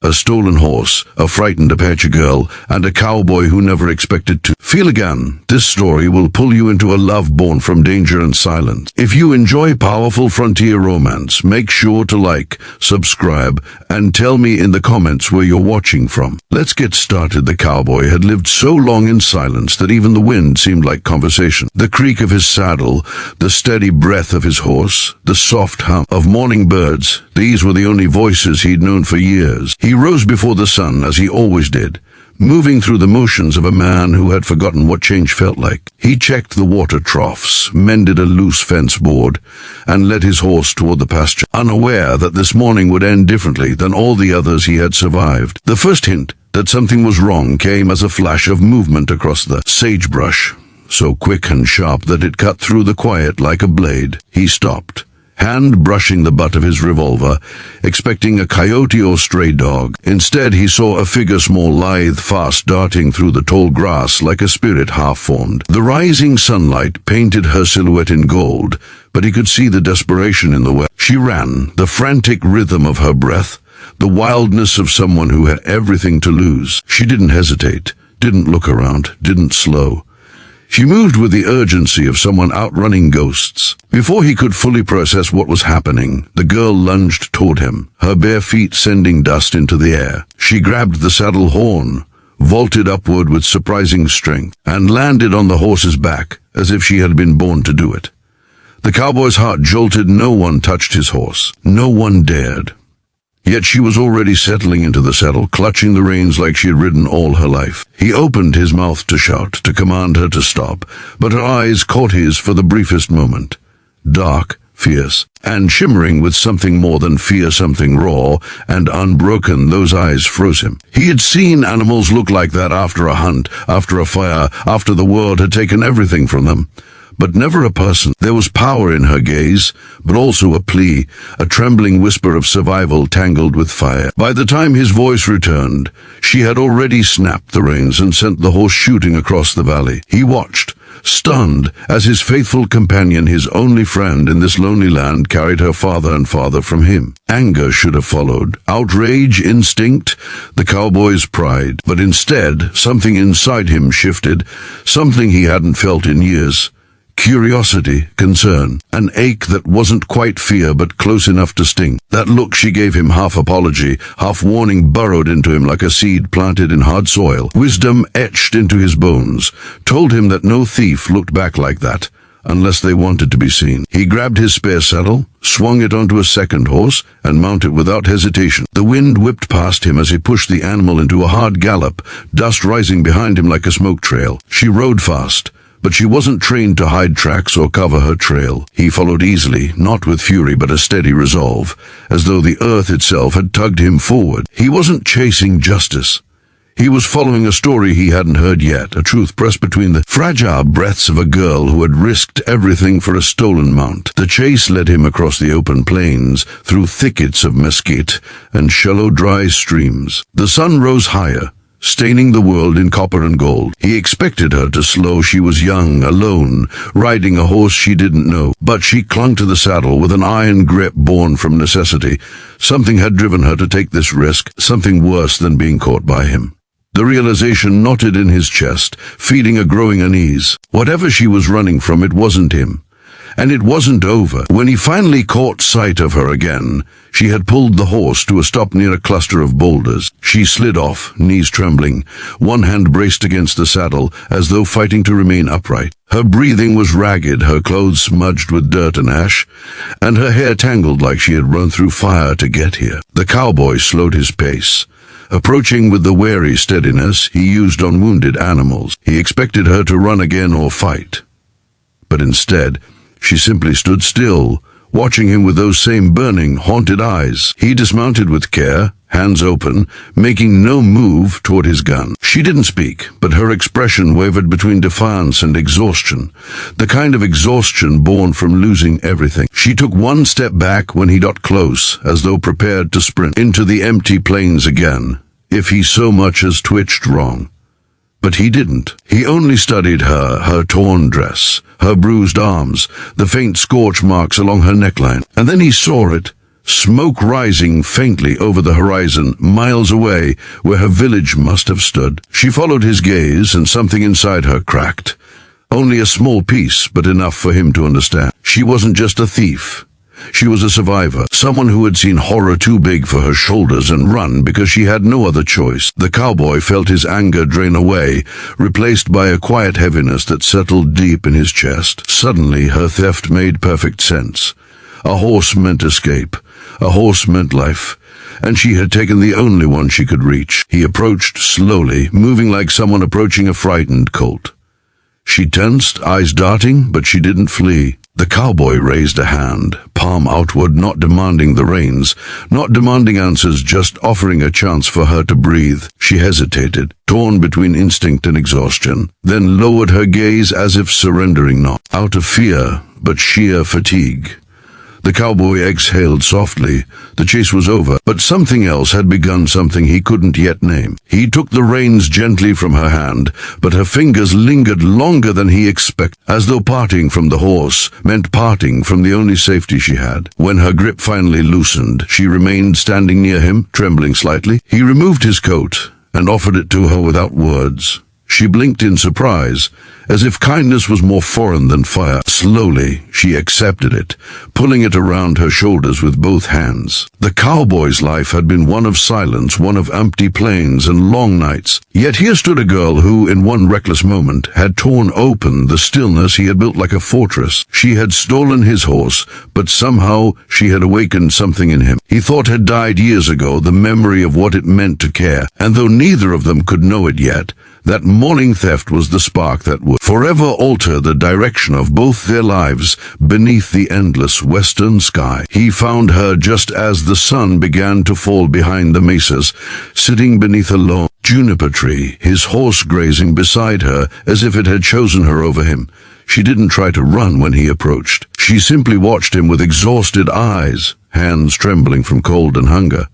A stolen horse, a frightened Apache girl, and a cowboy who never expected to. Feel again. This story will pull you into a love born from danger and silence. If you enjoy powerful frontier romance, make sure to like, subscribe, and tell me in the comments where you're watching from. Let's get started. The cowboy had lived so long in silence that even the wind seemed like conversation. The creak of his saddle, the steady breath of his horse, the soft hum of morning birds, these were the only voices he'd known for years. He rose before the sun, as he always did, moving through the motions of a man who had forgotten what change felt like. He checked the water troughs, mended a loose fence board, and led his horse toward the pasture, unaware that this morning would end differently than all the others he had survived. The first hint that something was wrong came as a flash of movement across the sagebrush, so quick and sharp that it cut through the quiet like a blade. He stopped, hand brushing the butt of his revolver, expecting a coyote or stray dog. Instead, he saw a figure, small, lithe, fast, darting through the tall grass like a spirit half-formed. The rising sunlight painted her silhouette in gold, but he could see the desperation in the way she ran, the frantic rhythm of her breath, the wildness of someone who had everything to lose. She didn't hesitate, didn't look around, didn't slow. She moved with the urgency of someone outrunning ghosts. Before he could fully process what was happening, the girl lunged toward him, her bare feet sending dust into the air. She grabbed the saddle horn, vaulted upward with surprising strength, and landed on the horse's back, as if she had been born to do it. The cowboy's heart jolted. No one touched his horse. No one dared. Yet she was already settling into the saddle, clutching the reins like she had ridden all her life. He opened his mouth to shout, to command her to stop, but her eyes caught his for the briefest moment. Dark, fierce, and shimmering with something more than fear, something raw and unbroken. Those eyes froze him. He had seen animals look like that after a hunt, after a fire, after the world had taken everything from them. But never a person. There was power in her gaze, but also a plea, a trembling whisper of survival tangled with fire. By the time his voice returned, she had already snapped the reins and sent the horse shooting across the valley. He watched, stunned, as his faithful companion, his only friend in this lonely land, carried her farther and farther from him. Anger should have followed, outrage, instinct, the cowboy's pride. But instead, something inside him shifted, something he hadn't felt in years. Curiosity, concern, an ache that wasn't quite fear but close enough to sting. That look she gave him, half apology, half warning, burrowed into him like a seed planted in hard soil. Wisdom etched into his bones, told him that no thief looked back like that, unless they wanted to be seen. He grabbed his spare saddle, swung it onto a second horse, and mounted without hesitation. The wind whipped past him as he pushed the animal into a hard gallop, dust rising behind him like a smoke trail. She rode fast, but she wasn't trained to hide tracks or cover her trail. He followed easily, not with fury but a steady resolve, as though the earth itself had tugged him forward. He wasn't chasing justice. He was following a story he hadn't heard yet, a truth pressed between the fragile breaths of a girl who had risked everything for a stolen mount. The chase led him across the open plains, through thickets of mesquite and shallow, dry streams. The sun rose higher, staining the world in copper and gold. He expected her to slow. She was young, alone, riding a horse she didn't know. But she clung to the saddle with an iron grip born from necessity. Something had driven her to take this risk, something worse than being caught by him. The realization knotted in his chest, feeding a growing unease. Whatever she was running from, it wasn't him. And it wasn't over. When he finally caught sight of her again, she had pulled the horse to a stop near a cluster of boulders. She slid off, knees trembling, one hand braced against the saddle, as though fighting to remain upright. Her breathing was ragged, her clothes smudged with dirt and ash, and her hair tangled like she had run through fire to get here. The cowboy slowed his pace, approaching with the wary steadiness he used on wounded animals. He expected her to run again or fight. But instead, she simply stood still, watching him with those same burning, haunted eyes. He dismounted with care, hands open, making no move toward his gun. She didn't speak, but her expression wavered between defiance and exhaustion, the kind of exhaustion born from losing everything. She took one step back when he got close, as though prepared to sprint into the empty plains again, if he so much as twitched wrong. But he didn't. He only studied her torn dress, her bruised arms, the faint scorch marks along her neckline. And then he saw it, smoke rising faintly over the horizon, miles away, where her village must have stood. She followed his gaze, and something inside her cracked. Only a small piece, but enough for him to understand. She wasn't just a thief. She was a survivor, someone who had seen horror too big for her shoulders and run because she had no other choice. The cowboy felt his anger drain away, replaced by a quiet heaviness that settled deep in his chest. Suddenly, her theft made perfect sense. A horse meant escape. A horse meant life. And she had taken the only one she could reach. He approached slowly, moving like someone approaching a frightened colt. She tensed, eyes darting, but she didn't flee. The cowboy raised a hand, palm outward, not demanding the reins, not demanding answers, just offering a chance for her to breathe. She hesitated, torn between instinct and exhaustion, then lowered her gaze as if surrendering, not out of fear, but sheer fatigue. The cowboy exhaled softly. The chase was over, but something else had begun, something he couldn't yet name. He took the reins gently from her hand, but her fingers lingered longer than he expected, as though parting from the horse meant parting from the only safety she had. When her grip finally loosened, she remained standing near him, trembling slightly. He removed his coat and offered it to her without words. She blinked in surprise, as if kindness was more foreign than fire. Slowly, she accepted it, pulling it around her shoulders with both hands. The cowboy's life had been one of silence, one of empty plains and long nights. Yet here stood a girl who, in one reckless moment, had torn open the stillness he had built like a fortress. She had stolen his horse, but somehow she had awakened something in him he thought had died years ago, the memory of what it meant to care. And though neither of them could know it yet, that morning theft was the spark that would forever alter the direction of both their lives beneath the endless western sky. He found her just as the sun began to fall behind the mesas, sitting beneath a lone juniper tree, his horse grazing beside her as if it had chosen her over him. She didn't try to run when he approached. She simply watched him with exhausted eyes, hands trembling from cold and hunger.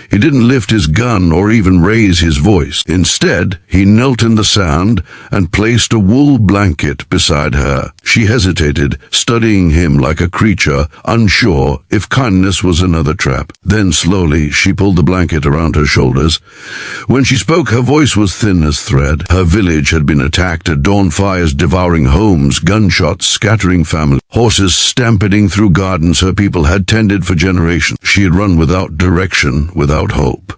He didn't lift his gun or even raise his voice. Instead, he knelt in the sand and placed a wool blanket beside her. She hesitated, studying him like a creature, unsure if kindness was another trap. Then slowly, she pulled the blanket around her shoulders. When she spoke, her voice was thin as thread. Her village had been attacked, at dawn fires devouring homes, gunshots scattering families, horses stampeding through gardens her people had tended for generations. She had run without direction, without hope.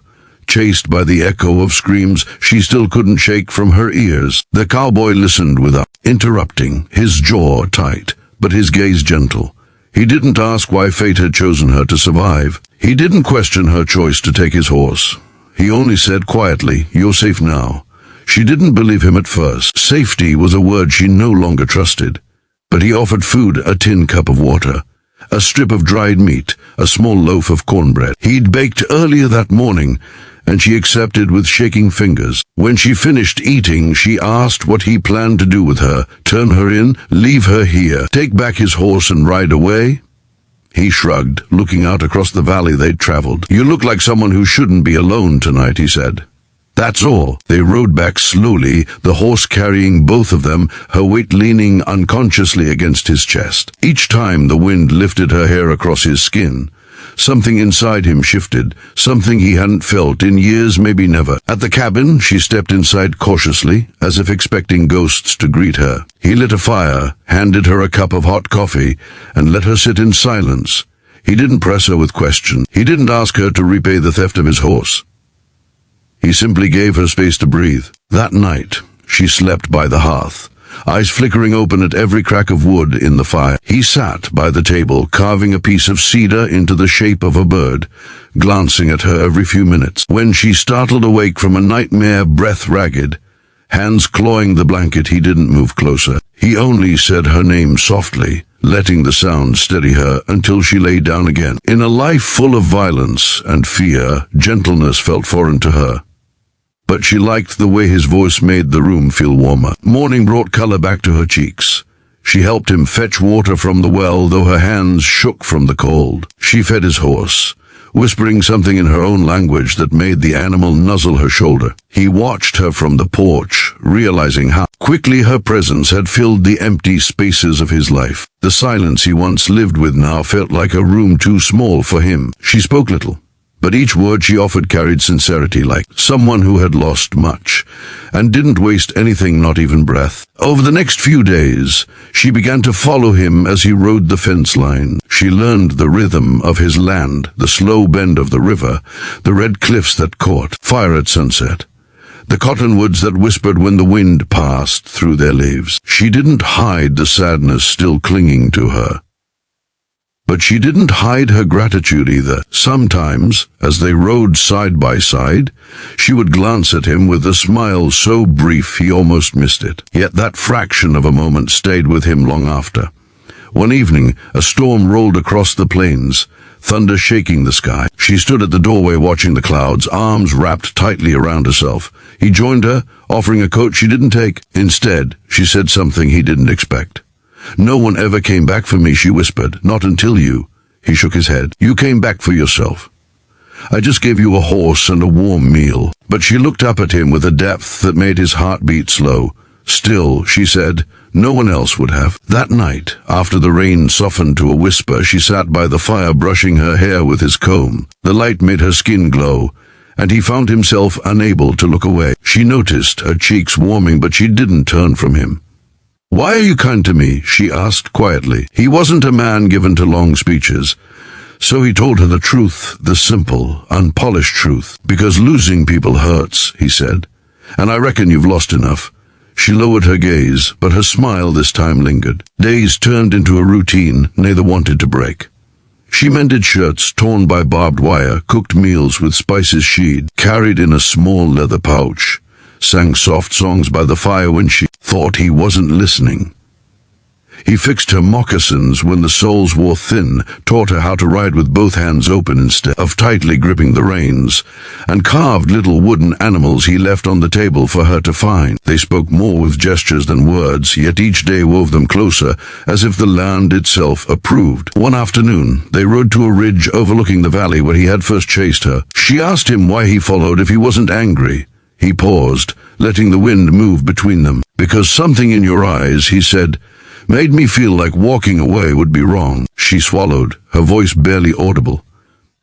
Chased by the echo of screams she still couldn't shake from her ears. The cowboy listened without interrupting, his jaw tight, but his gaze gentle. He didn't ask why fate had chosen her to survive. He didn't question her choice to take his horse. He only said quietly, "You're safe now." She didn't believe him at first. Safety was a word she no longer trusted. But he offered food, a tin cup of water, a strip of dried meat, a small loaf of cornbread he'd baked earlier that morning, and she accepted with shaking fingers. When she finished eating, she asked what he planned to do with her. Turn her in, leave her here, take back his horse and ride away? He shrugged, looking out across the valley they'd traveled. "You look like someone who shouldn't be alone tonight," he said. That's all. They rode back slowly, the horse carrying both of them, her weight leaning unconsciously against his chest. Each time the wind lifted her hair across his skin, something inside him shifted, something he hadn't felt in years, maybe never. At the cabin, she stepped inside cautiously, as if expecting ghosts to greet her. He lit a fire, handed her a cup of hot coffee, and let her sit in silence. He didn't press her with questions. He didn't ask her to repay the theft of his horse. He simply gave her space to breathe. That night, she slept by the hearth, eyes flickering open at every crack of wood in the fire. He sat by the table, carving a piece of cedar into the shape of a bird, glancing at her every few minutes. When she startled awake from a nightmare, breath ragged, hands clawing the blanket, he didn't move closer. He only said her name softly, letting the sound steady her until she lay down again. In a life full of violence and fear, gentleness felt foreign to her. But she liked the way his voice made the room feel warmer. Morning brought color back to her cheeks. She helped him fetch water from the well, though her hands shook from the cold. She fed his horse, whispering something in her own language that made the animal nuzzle her shoulder. He watched her from the porch, realizing how quickly her presence had filled the empty spaces of his life. The silence he once lived with now felt like a room too small for him. She spoke little, but each word she offered carried sincerity, like someone who had lost much, and didn't waste anything, not even breath. Over the next few days, she began to follow him as he rode the fence line. She learned the rhythm of his land, the slow bend of the river, the red cliffs that caught fire at sunset, the cottonwoods that whispered when the wind passed through their leaves. She didn't hide the sadness still clinging to her, but she didn't hide her gratitude either. Sometimes, as they rode side by side, she would glance at him with a smile so brief he almost missed it. Yet that fraction of a moment stayed with him long after. One evening, a storm rolled across the plains, thunder shaking the sky. She stood at the doorway watching the clouds, arms wrapped tightly around herself. He joined her, offering a coat she didn't take. Instead, she said something he didn't expect. "No one ever came back for me," she whispered. "Not until you." He shook his head. "You came back for yourself. I just gave you a horse and a warm meal." But she looked up at him with a depth that made his heart beat slow. "Still," she said, "no one else would have." That night, after the rain softened to a whisper, she sat by the fire brushing her hair with his comb. The light made her skin glow, and he found himself unable to look away. She noticed her cheeks warming, but she didn't turn from him. "Why are you kind to me?" she asked quietly. He wasn't a man given to long speeches, so he told her the truth, the simple, unpolished truth. "Because losing people hurts," he said, "and I reckon you've lost enough." She lowered her gaze, but her smile this time lingered. Days turned into a routine neither wanted to break. She mended shirts torn by barbed wire, cooked meals with spices she'd carried in a small leather pouch, sang soft songs by the fire when she thought he wasn't listening. He fixed her moccasins when the soles wore thin, taught her how to ride with both hands open instead of tightly gripping the reins, and carved little wooden animals he left on the table for her to find. They spoke more with gestures than words, yet each day wove them closer, as if the land itself approved. One afternoon, they rode to a ridge overlooking the valley where he had first chased her. She asked him why he followed if he wasn't angry. He paused, letting the wind move between them. "Because something in your eyes," he said, "made me feel like walking away would be wrong." She swallowed, her voice barely audible.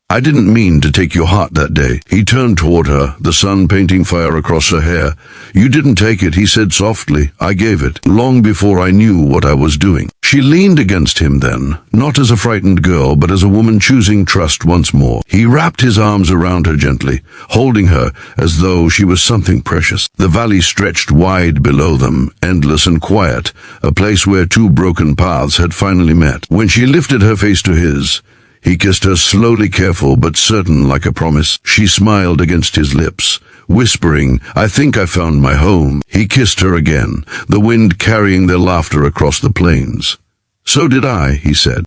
"I didn't mean to take your heart that day." He turned toward her, the sun painting fire across her hair. "You didn't take it," he said softly. "I gave it, long before I knew what I was doing." She leaned against him then, not as a frightened girl, but as a woman choosing trust once more. He wrapped his arms around her gently, holding her as though she was something precious. The valley stretched wide below them, endless and quiet, a place where two broken paths had finally met. When she lifted her face to his, he kissed her slowly, careful but certain, like a promise. She smiled against his lips, whispering, "I think I found my home." He kissed her again, the wind carrying their laughter across the plains. "So did I," he said.